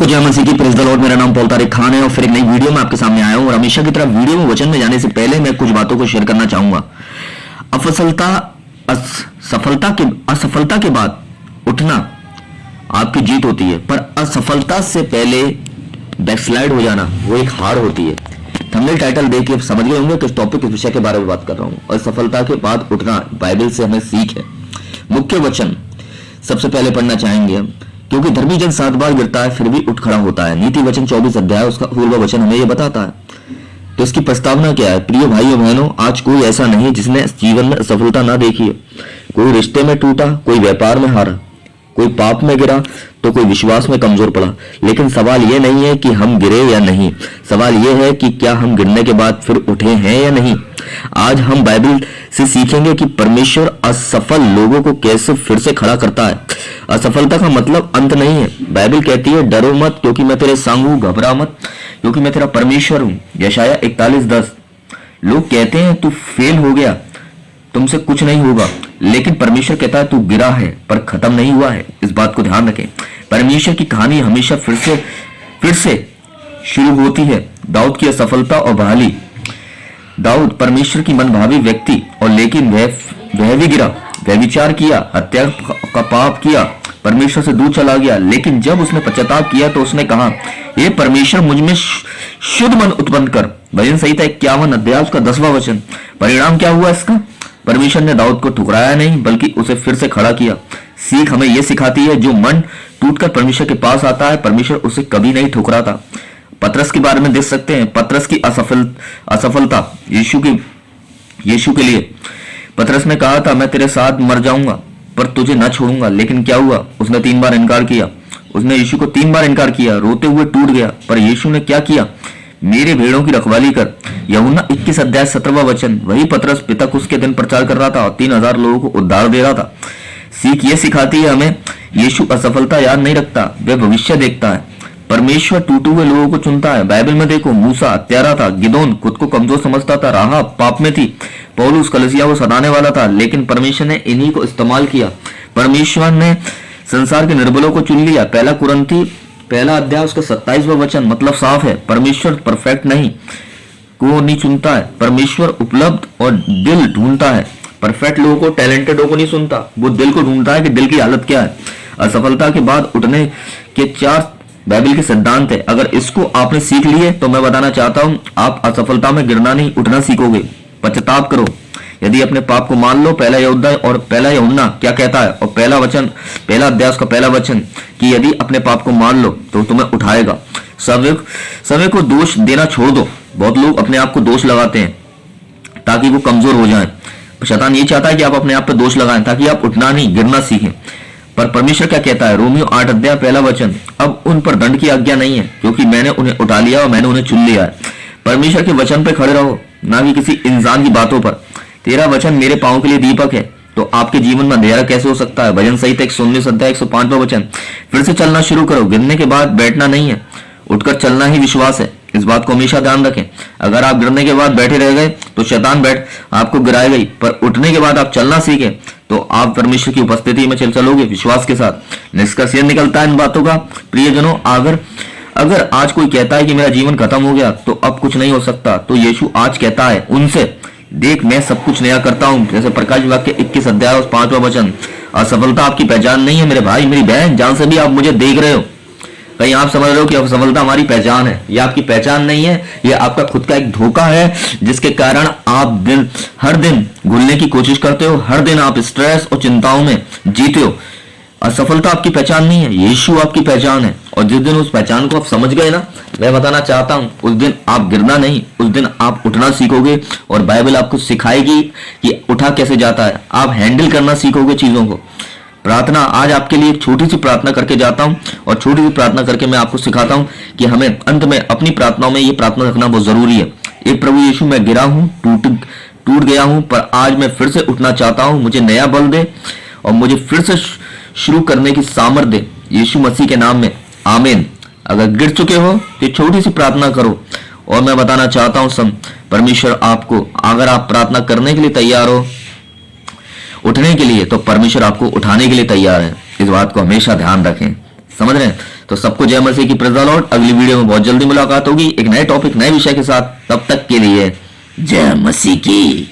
सबको जय मसीह की, प्रेज़ द लॉर्ड। मेरा नाम पॉल तारिक खान है और फिर एक नई वीडियो में आपके सामने आया हूं। और हमेशा की तरह वीडियो में वचन में जाने से पहले मैं कुछ बातों को शेयर करना चाहूंगा। असफलता के बाद उठना आपकी जीत होती है, पर असफलता से पहले बैकस्लाइड हो जाना वो एक हार होती है। थंबनेल टाइटल देख के समझ गए होंगे किस टॉपिक, किस विषय के बारे में बात कर रहा हूं। असफलता के बाद उठना बाइबल से हमें सीख है। मुख्य वचन सबसे पहले पढ़ना चाहेंगे हम, क्योंकि धर्मी जन 7 बार गिरता है फिर भी उठ खड़ा होता है। नीति वचन 24 अध्याय उसका पूर्व वचन हमें यह बताता है। तो इसकी प्रस्तावना क्या है? प्रिय भाइयों बहनों, आज कोई ऐसा नहीं जिसने जीवन में सफलता ना देखी है। कोई रिश्ते में टूटा, कोई व्यापार में हारा, कोई पाप में गिरा, तो कोई विश्वास में कमजोर पड़ा। लेकिन सवाल यह नहीं है कि हम गिरे या नहीं, सवाल यह है कि क्या हम गिरने के बाद फिर उठे हैं या नहीं। आज हम बाइबल से सीखेंगे कि परमेश्वर असफल लोगों को कैसे फिर से खड़ा करता है। असफलता का मतलब अंत नहीं है। बाइबल कहती है, डरो मत क्योंकि मैं तेरे संग हूं, घबरा मत क्योंकि मैं तेरा परमेश्वर हूं। यशाया 41:10। लोग कहते हैं तू फेल हो गया, तुमसे कुछ नहीं होगा, लेकिन परमेश्वर कहता है तू गिरा है पर खत्म नहीं हुआ है। इस बात को ध्यान रखें। परमेश्वर की कहानी हमेशा फिर से शुरू होती है। दाऊद की असफलता और बहाली। दाऊद परमेश्वर की मनभावी व्यक्ति, और लेकिन वह भी गिरा। वह विचार किया, हत्या का पाप किया, परमेश्वर से दूर चला गया। लेकिन जब उसने पश्चाताप किया तो उसने कहा, हे परमेश्वर मुझ में शुद्ध मन उत्पन्न कर। भजन संहिता 51 अध्याय उसका 10वां वचन। परिणाम क्या हुआ इसका? परमेश्वर ने दाऊद को ठुकराया नहीं बल्कि उसे फिर से खड़ा किया। सीख हमें यह सिखाती है, जो मन टूटकर परमेश्वर के पास आता है, परमेश्वर उसे कभी नहीं ठुकराता। पतरस के बारे में देख सकते हैं। पतरस की असफलता यीशु के लिए। पतरस ने कहा था, मैं तेरे साथ मर जाऊंगा पर तुझे न छोड़ूंगा। लेकिन क्या हुआ? उसने 3 बार इनकार किया। उसने यीशु को 3 बार इनकार किया, रोते हुए टूट गया। पर यीशु ने क्या किया? मेरे भेड़ों की रखवाली कर। यूहन्ना 21 अध्याय 17वां वचन। वही पतरस पितकुस के दिन प्रचार कर रहा था और 3000 लोगों को उद्धार दे रहा था। सीख ये सिखाती है हमें, यीशु असफलता याद नहीं रखता, वह भविष्य देखता है। परमेश्वर टूटे हुए लोगों को चुनता है। बाइबल में देखो, मूसा हत्यारा था, गिदोन खुद को कमजोर समझता था, राहाब पाप में थी, पौलुस कलीसिया को सताने वाला था, लेकिन परमेश्वर ने इन्हीं को इस्तेमाल किया। परमेश्वर ने संसार के निर्बलों को चुन लिया। 1 कुरिन्थी 1 अध्याय उसका 27वां वचन। मतलब साफ है, परमेश्वर परफेक्ट नहीं को नहीं चुनता है। परमेश्वर उपलब्ध और दिल ढूंढता है। परफेक्ट लोगों को, टैलेंटेड लोगों को नहीं सुनता, वो दिल को ढूंढता है कि दिल की हालत क्या है। असफलता के बाद उठने के 4 बाइबल के सिद्धांत है। अगर इसको आपने सीख लिए तो मैं बताना चाहता हूं, आप असफलता में गिरना नहीं, उठना सीखोगे। पश्चाताप करो। यदि अपने पाप को मान लो, पहला यूहन्ना क्या कहता है, और पहला अध्याय उसका पहला वचन, कि यदि अपने पाप को मान लो तो तुम्हें उठाएगा। समय को दोष देना छोड़ दो। बहुत लोग अपने आप को दोष लगाते हैं ताकि वो कमजोर हो जाएं। शैतान ये चाहता है कि आप अपने आप पे दोष लगाएं ताकि आप उठना नहीं, गिरना सीखें। पर परमेश्वर क्या कहता है? रोमियो 8 अध्याय 1 वचन। अब उन पर दंड की आज्ञा नहीं है, क्योंकि मैंने उन्हें उठा लिया और मैंने उन्हें चुन लिया है। परमेश्वर के वचन पे खड़े रहो, ना कि किसी इंसान की बातों पर। तेरा वचन मेरे पांव के लिए दीपक है, तो आपके जीवन में अंधेरा कैसे हो सकता है? भजन संहिता 119 अध्याय 105वां वचन। फिर से चलना शुरू करो। गिरने के बाद बैठना नहीं है, उठकर चलना ही विश्वास है। इस बात को हमेशा ध्यान रखें। अगर आप गिरने के बाद बैठे रह गए तो शैतान आपको गिराएगा ही, पर उठने के बाद आप चलना सीखें तो आप परमेश्वर की उपस्थिति में चलोगे विश्वास के साथ। निष्कर्ष यह निकलता है इन बातों का, प्रियजनों, अगर आज कोई कहता है कि मेरा जीवन खत्म हो गया तो अब कुछ नहीं हो सकता, तो यीशु आज कहता है उनसे, देख मैं सब कुछ नया करता हूं। जैसे प्रकाश वाक्य 21 अध्याय और 5वां वचन। असफलता आपकी पहचान नहीं है मेरे भाई, मेरी बहन, जहां से भी आप मुझे देख रहे हो। कहीं आप समझ रहे हो कि असफलता हमारी पहचान है? यह आपकी पहचान नहीं है, यह आपका खुद का एक धोखा है, जिसके कारण आप हर दिन भूलने की कोशिश करते हो। हर दिन आप स्ट्रेस और चिंताओं में जीते हो। असफलता आपकी पहचान नहीं है, यीशु आपकी पहचान है। और जिस दिन उस पहचान को आप समझ गए ना, मैं बताना चाहता हूं, उस दिन आप गिरना नहीं, उस दिन आप उठना सीखोगे। और बाइबल आपको सिखाएगी कि उठा कैसे जाता है। आप हैंडल करना सीखोगे चीजों को। प्रार्थना, आज आपके लिए एक छोटी सी प्रार्थना करके जाता हूं, और छोटी सी प्रार्थना करके मैं आपको सिखाता हूं कि हमें अंत में अपनी प्रार्थनाओं में ये प्रार्थना रखना बहुत जरूरी है। एक प्रभु यीशु, मैं गिरा हूं, टूट गया हूं, पर आज मैं फिर से उठना चाहता हूं। मुझे नया बल दे और मुझे फिर से शुरू करने की सामर्थ दे, यीशु मसीह के नाम में, आमीन। अगर गिर चुके हो तो छोटी सी प्रार्थना करो। और मैं बताना चाहता हूं परमेश्वर आपको, अगर आप प्रार्थना करने के लिए तैयार हो, उठने के लिए, तो परमेश्वर आपको उठाने के लिए तैयार है। इस बात को हमेशा ध्यान रखें। समझ रहे हैं? तो सबको जय मसीह की, प्रेज़ द लॉर्ड। अगली वीडियो में बहुत जल्दी मुलाकात होगी एक नए टॉपिक, नए विषय के साथ। तब तक के लिए जय मसीह की।